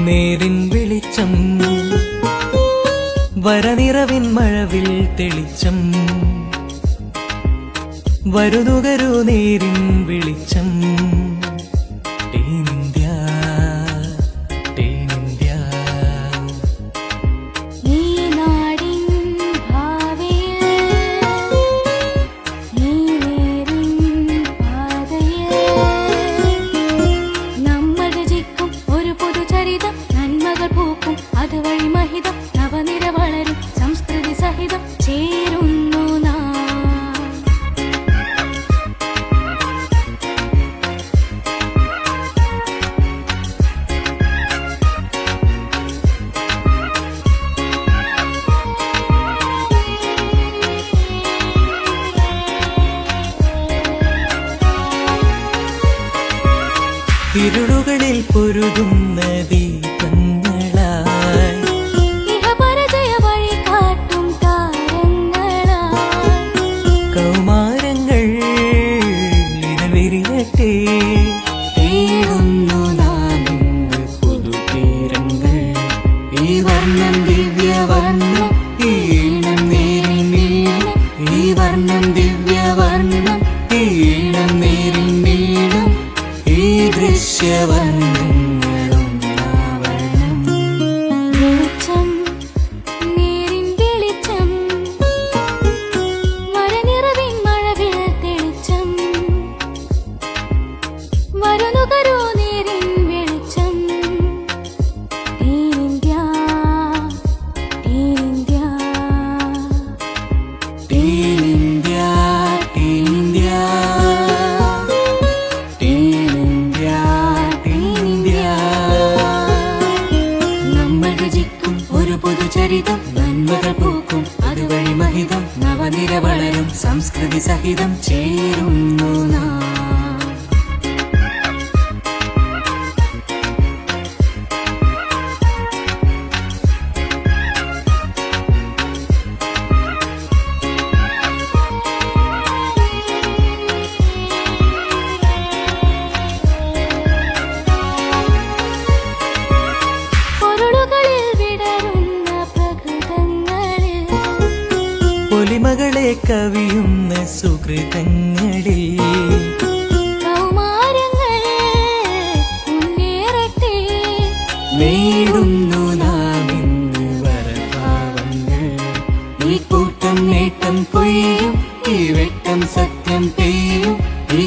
നേരിൻ വെളിച്ചം വരനിറവിൻ മഴവിൽ തെളിച്ചം വരുന്നുകരു നേരിൻ വെളിച്ചം ടീമിന്ത്യ ടീമിന്ത്യ ഈ നാടിൻ ഭാവിയിൽ ഈ നേരിൻ പാതയിൽ നമ്മൾ രചിക്കും ഒരു പുതുചരിതം നന്മകൾ പൂക്കും അതുവഴി മഹിതം നവനിര വളരും സംസ്കൃതി സഹിതം ചേരുന്നു നാം ഇരുളുകളിൽ പൊരുതുന്ന ദീപങ്ങളായി ഇഹപരജയ വഴി കാട്ടും താരങ്ങളായി കൗമാരങ്ങൾ ഇതൾ വിരിയട്ടെ തേടുന്നു നാം ഇന്ന് പുതുതീരങ്ങൾ ഈ വർണ്ണം ദിവ്യവർണ്ണം ഈണം നേരിൻ നീളം ഈ വർണ്ണം ദിവ്യവർണ്ണം ഈണം നേരിൻ നീളം ഈ ദൃശ്യവർണ്ണങ്ങളുണ്ടാവണം വെളിച്ചം നേരിൻ വെളിച്ചം വരനിറവിൻ മഴവിൽ തെളിച്ചം വരുന്നുകരു നേരിൻ വെളിച്ചം ടീമിന്ത്യ ടീമിന്ത്യ ടീമിന്ത്യ ടീമിന്ത്യ ടീമിന്ത്യ ടീമിന്ത്യ നമ്മൾ രചിക്കും ഒരു പുതുചരിതം നന്മകൾ പൂക്കും അതുവഴി മഹിതം നവനിര വളരും സംസ്കൃതി സഹിതം ചേരുന്നു നാം പൊരുളുകളിൽ വിടരുന്ന പ്രകൃതങ്ങളിൽ പൊലിമകളെ കവിയുന്ന സുഹൃതങ്ങളിൽ കൗമാരങ്ങൾ മുന്നേറട്ടെ നേടുന്നു നാം ഇന്ന് വരഭാവങ്ങൾ ഈ കൂട്ടം നേട്ടം കൊയ്യും ഈ വെട്ടം സത്യം പെയ്യും ഈ